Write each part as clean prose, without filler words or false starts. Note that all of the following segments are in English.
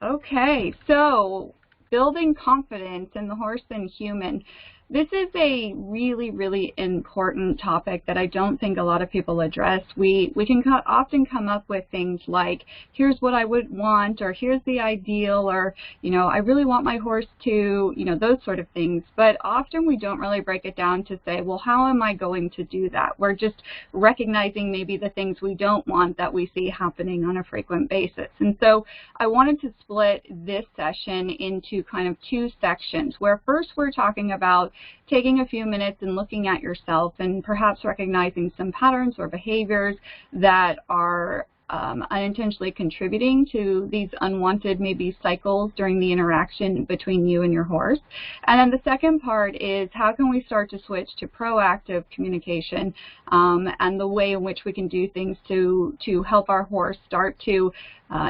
Okay, so building confidence in the horse and human. This is a really, really important topic that I don't think a lot of people address. We can often come up with things like, here's what I would want, or here's the ideal, or, I really want my horse to, those sort of things. But often we don't really break it down to say, well, how am I going to do that? We're just recognizing maybe the things we don't want that we see happening on a frequent basis. And so I wanted to split this session into kind of two sections, where first we're talking about taking a few minutes and looking at yourself and perhaps recognizing some patterns or behaviors that are unintentionally contributing to these unwanted maybe cycles during the interaction between you and your horse. And then the second part is, how can we start to switch to proactive communication and the way in which we can do things to help our horse start to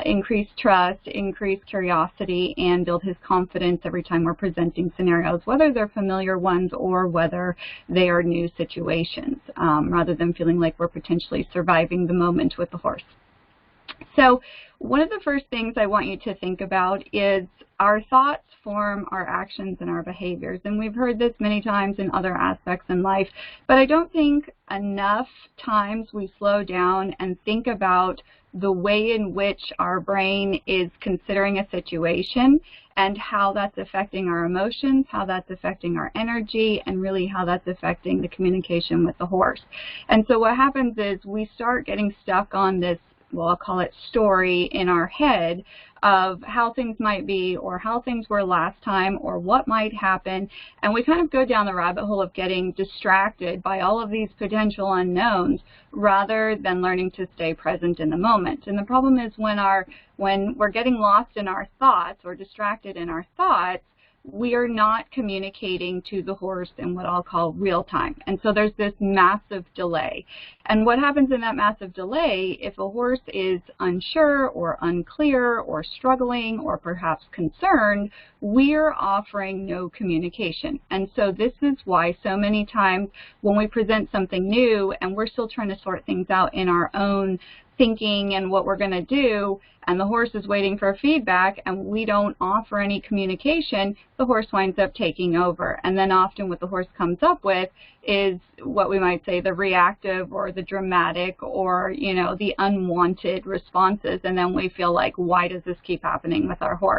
increase trust, increase curiosity, and build his confidence every time we're presenting scenarios, whether they're familiar ones or whether they are new situations, rather than feeling like we're potentially surviving the moment with the horse. So one of the first things I want you to think about is our thoughts form our actions and our behaviors. And we've heard this many times in other aspects in life, but I don't think enough times we slow down and think about the way in which our brain is considering a situation and how that's affecting our emotions, how that's affecting our energy, and really how that's affecting the communication with the horse. And so what happens is we start getting stuck on this, well, I'll call it story in our head of how things might be or how things were last time or what might happen. And we kind of go down the rabbit hole of getting distracted by all of these potential unknowns rather than learning to stay present in the moment. And the problem is when we're getting lost in our thoughts or distracted in our thoughts, we are not communicating to the horse in what I'll call real time. And so there's this massive delay. And what happens in that massive delay, if a horse is unsure or unclear or struggling or perhaps concerned, we're offering no communication. And so this is why so many times when we present something new and we're still trying to sort things out in our own thinking and what we're going to do, and the horse is waiting for feedback and we don't offer any communication, the horse winds up taking over. And then often what the horse comes up with is what we might say the reactive or the dramatic or, the unwanted responses. And then we feel like, why does this keep happening with our horse?